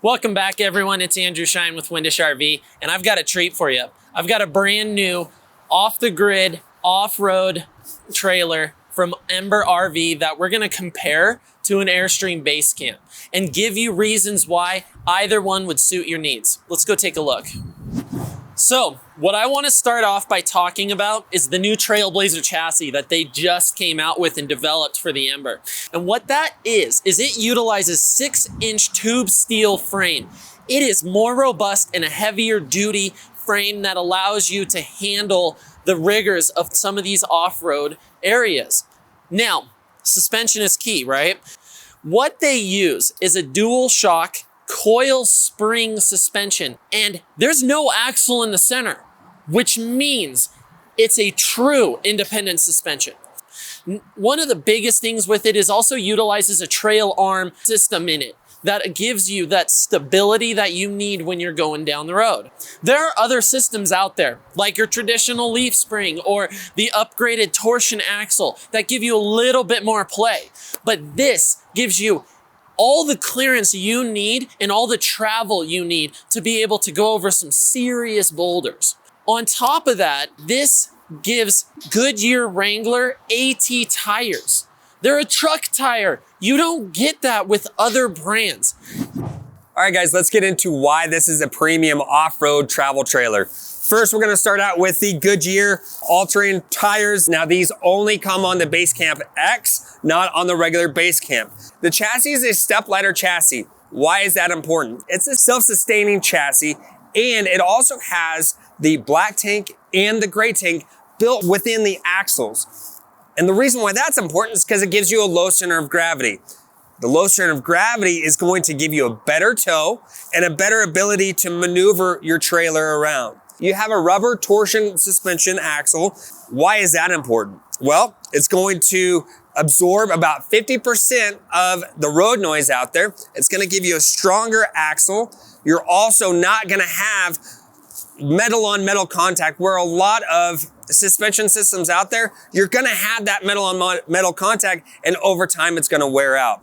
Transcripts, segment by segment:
Welcome back, everyone. It's Andrew Scheihing with Windish RV, and I've got a treat for you. I've got a brand new off-the-grid, off-road trailer from Ember RV that we're gonna compare to an Airstream Basecamp and give you reasons why either one would suit your needs. Let's go take a look. So, what I want to start off by talking about is the new Trailblazer chassis that they just came out with and developed for the Ember. And what that is it utilizes 6-inch tube steel frame. It is more robust and a heavier duty frame that allows you to handle the rigors of some of these off-road areas. Now, suspension is key, right? What they use is a dual shock coil spring suspension, and there's no axle in the center, which means it's a true independent suspension. One of the biggest things with it is also utilizes a trail arm system in it that gives you that stability that you need when you're going down the road. There are other systems out there, like your traditional leaf spring or the upgraded torsion axle that give you a little bit more play, but this gives you all the clearance you need and all the travel you need to be able to go over some serious boulders. On top of that, this gives Goodyear Wrangler AT tires. They're a truck tire. You don't get that with other brands. All right, guys, let's get into why this is a premium off-road travel trailer. First, we're gonna start out with the Goodyear all-terrain tires. Now, these only come on the Basecamp X, not on the regular Basecamp. The chassis is a step-ladder chassis. Why is that important? It's a self-sustaining chassis, and it also has the black tank and the gray tank built within the axles. And the reason why that's important is because it gives you a low center of gravity. The low center of gravity is going to give you a better tow and a better ability to maneuver your trailer around. You have a rubber torsion suspension axle. Why is that important? Well, it's going to absorb about 50% of the road noise out there. It's going to give you a stronger axle. You're also not going to have metal on metal contact, where a lot of suspension systems out there, you're going to have that metal on metal contact, and over time it's going to wear out.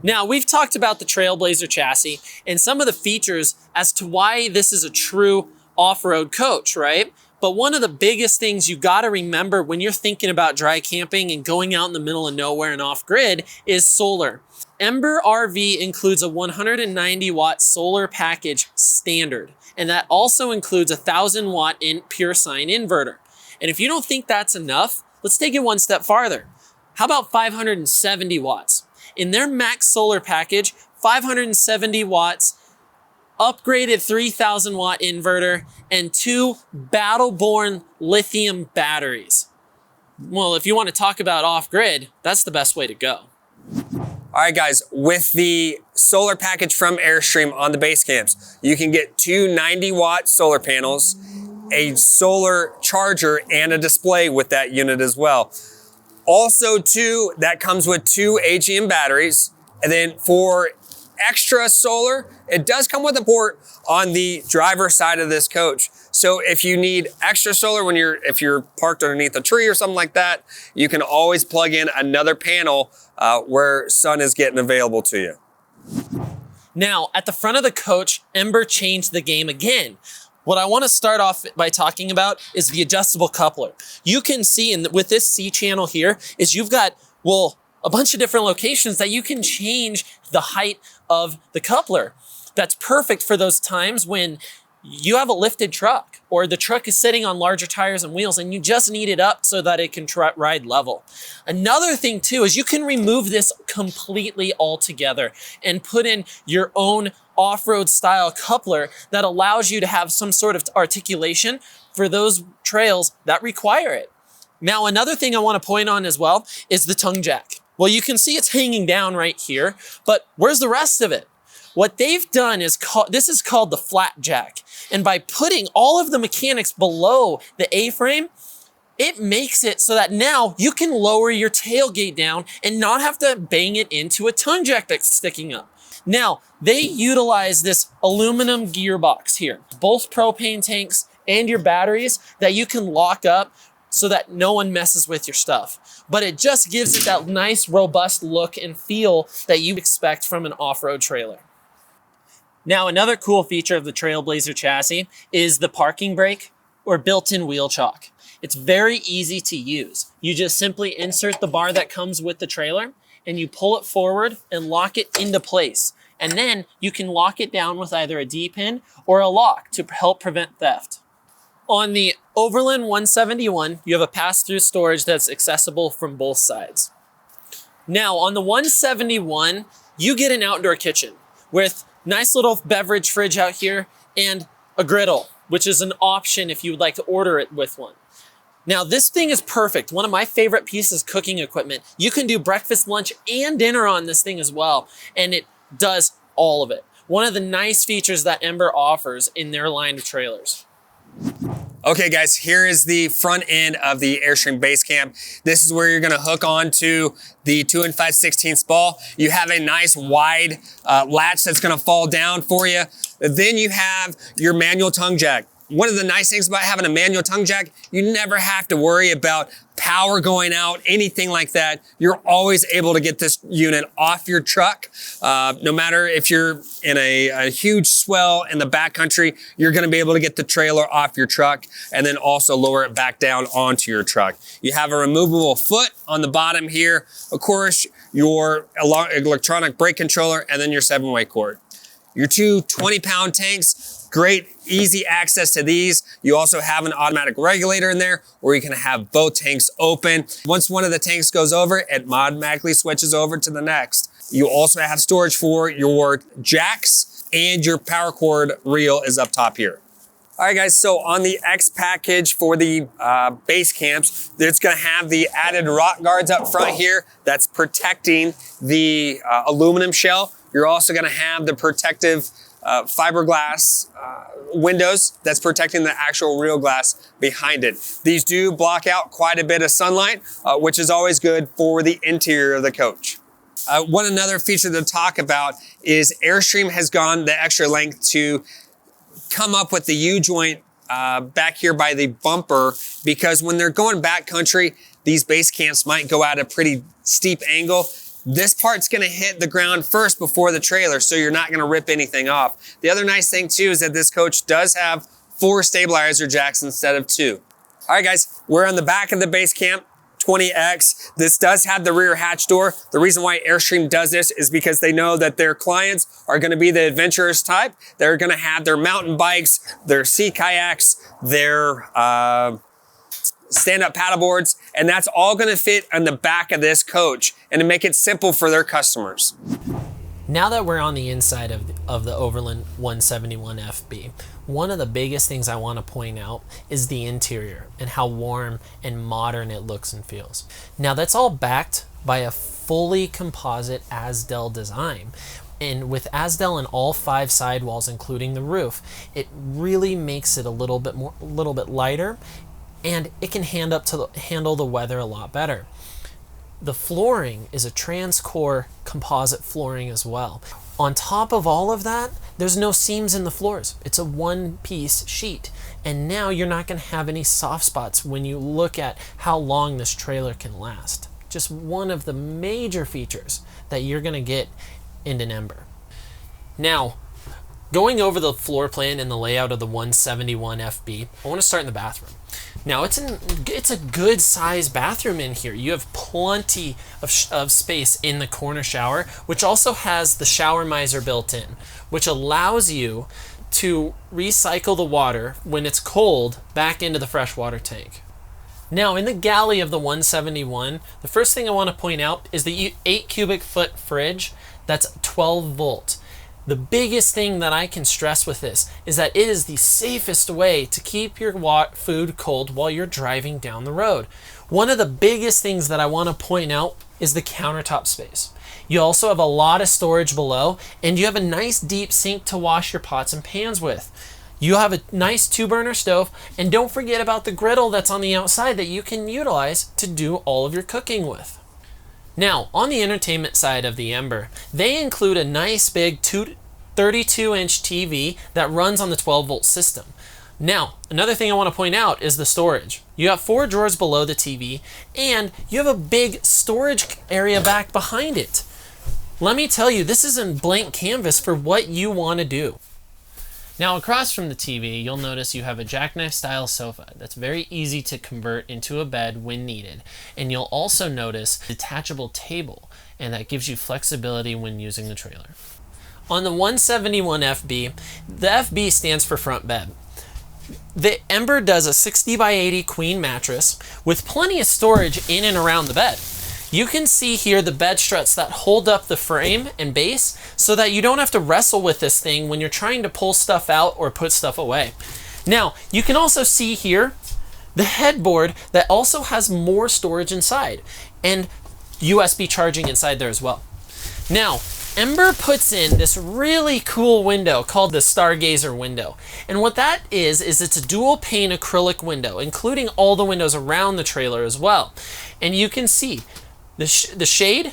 Now, we've talked about the Trailblazer chassis and some of the features as to why this is a true off-road coach, right? But one of the biggest things you got to remember when you're thinking about dry camping and going out in the middle of nowhere and off-grid is solar. Ember RV includes a 190 watt solar package standard, and that also includes a 1,000 watt pure sine inverter. And if you don't think that's enough, let's take it one step farther. How about 570 watts? In their max solar package, 570 watts, upgraded 3,000 watt inverter, and 2 battle-born lithium batteries. Well, if you want to talk about off-grid, that's the best way to go. All right, guys, with the solar package from Airstream on the Basecamps, you can get 2 90 watt solar panels, a solar charger, and a display with that unit as well. Also, too, that comes with 2 AGM batteries. And then for extra solar, it does come with a port on the driver's side of this coach. So if you need extra solar if you're parked underneath a tree or something like that, you can always plug in another panel where sun is getting available to you. Now, at the front of the coach, Ember changed the game again. What I want to start off by talking about is the adjustable coupler. You can see with this C channel here is you've got, well, a bunch of different locations that you can change the height of the coupler. That's perfect for those times when you have a lifted truck or the truck is sitting on larger tires and wheels and you just need it up so that it can ride level. Another thing too is you can remove this completely altogether and put in your own off-road style coupler that allows you to have some sort of articulation for those trails that require it. Now, another thing I want to point on as well is the tongue jack. Well, you can see it's hanging down right here, but where's the rest of it? What they've done is this is called the flat jack. And by putting all of the mechanics below the A-frame, it makes it so that now you can lower your tailgate down and not have to bang it into a tongue jack that's sticking up. Now, they utilize this aluminum gearbox here, both propane tanks and your batteries that you can lock up so that no one messes with your stuff. But it just gives it that nice, robust look and feel that you expect from an off-road trailer. Now, another cool feature of the Trailblazer chassis is the parking brake or built-in wheel chock. It's very easy to use. You just simply insert the bar that comes with the trailer and you pull it forward and lock it into place. And then you can lock it down with either a D-pin or a lock to help prevent theft. On the Overland 171, you have a pass-through storage that's accessible from both sides. Now, on the 171, you get an outdoor kitchen with nice little beverage fridge out here and a griddle, which is an option if you would like to order it with one. Now, this thing is perfect. One of my favorite pieces of cooking equipment. You can do breakfast, lunch, and dinner on this thing as well, and it does all of it. One of the nice features that Ember offers in their line of trailers. Okay guys, here is the front end of the Airstream Basecamp. This is where you're gonna hook on to the 2 5/16 ball. You have a nice wide latch that's gonna fall down for you. Then you have your manual tongue jack. One of the nice things about having a manual tongue jack, you never have to worry about power going out, anything like that. You're always able to get this unit off your truck. No matter if you're in a huge swell in the backcountry, you're gonna be able to get the trailer off your truck and then also lower it back down onto your truck. You have a removable foot on the bottom here. Of course, your electronic brake controller and then your 7-way cord. Your two 20-pound tanks, great, easy access to these. You also have an automatic regulator in there where you can have both tanks open. Once one of the tanks goes over, it automatically switches over to the next. You also have storage for your jacks and your power cord reel is up top here. All right guys, so on the X package for the base camps, it's gonna have the added rock guards up front here that's protecting the aluminum shell. You're also gonna have the protective fiberglass windows that's protecting the actual real glass behind it. These do block out quite a bit of sunlight, which is always good for the interior of the coach. One another feature to talk about is Airstream has gone the extra length to come up with the U-joint back here by the bumper, because when they're going backcountry, these base camps might go at a pretty steep angle. This part's gonna hit the ground first before the trailer, so you're not gonna rip anything off. The other nice thing too is that this coach does have 4 stabilizer jacks instead of 2. All right guys, we're on the back of the Basecamp 20X. This does have the rear hatch door. The reason why Airstream does this is because they know that their clients are gonna be the adventurous type. They're gonna have their mountain bikes, their sea kayaks, their stand-up paddleboards, and that's all gonna fit on the back of this coach and to make it simple for their customers. Now that we're on the inside of the Overland 171FB, one of the biggest things I want to point out is the interior and how warm and modern it looks and feels. Now that's all backed by a fully composite Azdel design. And with Azdel in all 5 sidewalls, including the roof, it really makes it a little bit lighter, and it can handle the weather a lot better. The flooring is a trans-core composite flooring as well. On top of all of that, there's no seams in the floors. It's a one-piece sheet. And now you're not gonna have any soft spots when you look at how long this trailer can last. Just one of the major features that you're gonna get in an Ember. Now, going over the floor plan and the layout of the 171FB, I wanna start in the bathroom. Now it's a good size bathroom in here. You have plenty of space in the corner shower, which also has the shower miser built in, which allows you to recycle the water when it's cold back into the freshwater tank. Now in the galley of the 171, the first thing I want to point out is the 8 cubic foot fridge that's 12 volt. The biggest thing that I can stress with this is that it is the safest way to keep your food cold while you're driving down the road. One of the biggest things that I want to point out is the countertop space. You also have a lot of storage below, and you have a nice deep sink to wash your pots and pans with. You have a nice 2-burner stove, and don't forget about the griddle that's on the outside that you can utilize to do all of your cooking with. Now, on the entertainment side of the Ember, they include a nice big 32-inch TV that runs on the 12-volt system. Now, another thing I want to point out is the storage. You have 4 drawers below the TV, and you have a big storage area back behind it. let me tell you, this is a blank canvas for what you want to do. Now across from the TV, you'll notice you have a jackknife style sofa that's very easy to convert into a bed when needed. And you'll also notice a detachable table, and that gives you flexibility when using the trailer. On the 171FB, the FB stands for front bed. The Ember does a 60 by 80 queen mattress with plenty of storage in and around the bed. You can see here the bed struts that hold up the frame and base so that you don't have to wrestle with this thing when you're trying to pull stuff out or put stuff away. Now, you can also see here the headboard that also has more storage inside and USB charging inside there as well. Now, Ember puts in this really cool window called the Stargazer window. And what that is it's a dual pane acrylic window, including all the windows around the trailer as well. And you can see the shade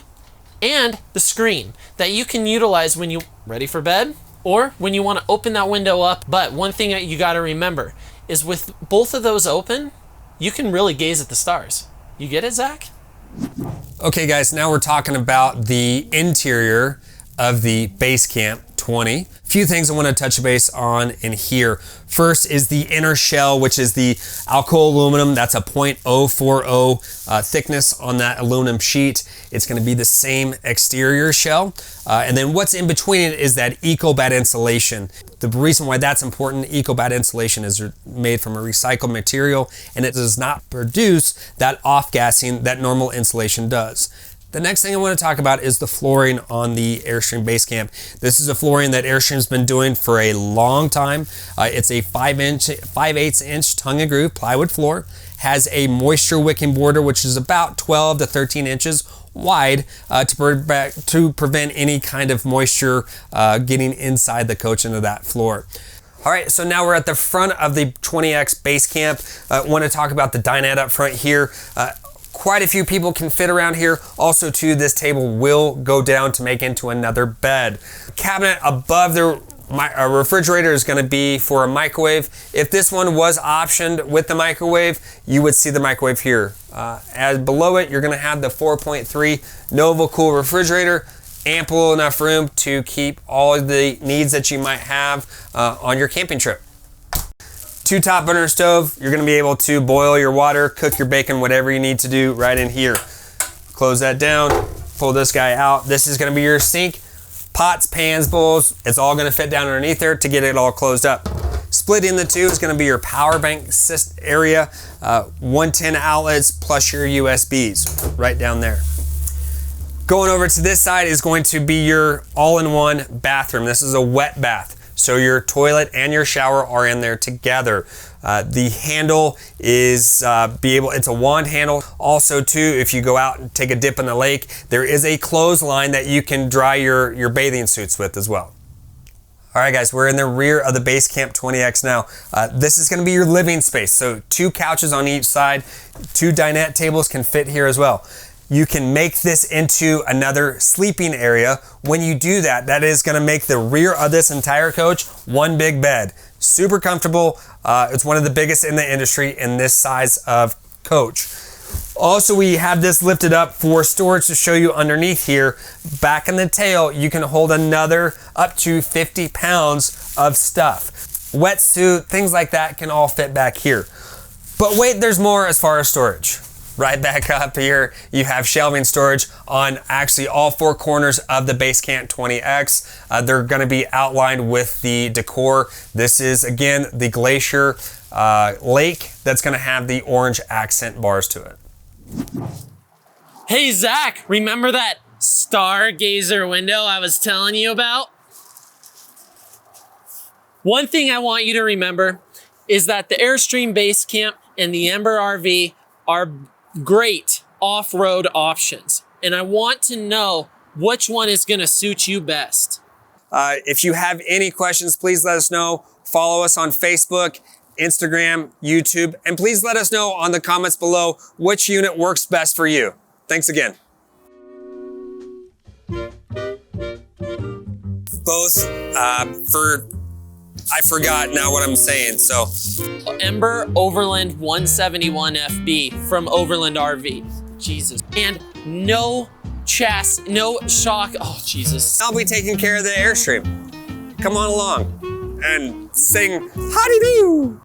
and the screen that you can utilize when you're ready for bed or when you want to open that window up. But one thing that you got to remember is with both of those open, you can really gaze at the stars. You get it, Zach? Okay guys, now we're talking about the interior of the Basecamp 20. A few things I want to touch base on in here. First is the inner shell, which is the Alcoa aluminum. That's a 0.040 thickness on that aluminum sheet. It's going to be the same exterior shell. And then what's in between it is that EcoBat insulation. The reason why that's important, EcoBat insulation is made from a recycled material and it does not produce that off-gassing that normal insulation does. The next thing I want to talk about is the flooring on the Airstream Basecamp. This is a flooring that Airstream's been doing for a long time. It's a 5/8 inch tongue and groove plywood floor, has a moisture wicking border, which is about 12 to 13 inches wide to prevent any kind of moisture getting inside the coach into that floor. All right, so now we're at the front of the 20X Basecamp. I want to talk about the dinette up front here. Quite a few people can fit around here. Also too, this table will go down to make into another bed. Cabinet above the refrigerator is gonna be for a microwave. If this one was optioned with the microwave, you would see the microwave here. As below it, you're gonna have the 4.3 NovaCool refrigerator. Ample enough room to keep all the needs that you might have on your camping trip. 2 top burner stove, you're gonna be able to boil your water, cook your bacon, whatever you need to do right in here. Close that down, pull this guy out. This is gonna be your sink, pots, pans, bowls. It's all gonna fit down underneath there to get it all closed up. Split in the two is gonna be your power bank area, 110 outlets plus your USBs right down there. Going over to this side is going to be your all-in-one bathroom. This is a wet bath. So your toilet and your shower are in there together. The handle is it's a wand handle. Also too, if you go out and take a dip in the lake, there is a clothesline that you can dry your bathing suits with as well. All right guys, we're in the rear of the Basecamp 20X now. This is gonna be your living space. So 2 couches on each side, 2 dinette tables can fit here as well. You can make this into another sleeping area. When you do that, that is gonna make the rear of this entire coach one big bed. Super comfortable. It's one of the biggest in the industry in this size of coach. Also, we have this lifted up for storage to show you underneath here. Back in the tail, you can hold another up to 50 pounds of stuff. Wetsuit, things like that can all fit back here. But wait, there's more as far as storage. Right back up here, you have shelving storage on actually all 4 corners of the Basecamp 20X. They're gonna be outlined with the decor. This is, again, the Glacier Lake that's gonna have the orange accent bars to it. Hey, Zach, remember that Stargazer window I was telling you about? One thing I want you to remember is that the Airstream Basecamp and the Ember RV are great off-road options. And I want to know which one is gonna suit you best. If you have any questions, please let us know. Follow us on Facebook, Instagram, YouTube, and please let us know on the comments below which unit works best for you. Thanks again. Both I forgot now what I'm saying, so. Ember Overland 171FB from Overland RV. Jesus. And no chassis, no shock. Oh, Jesus. I'll be taking care of the Airstream. Come on along and sing howdy-do.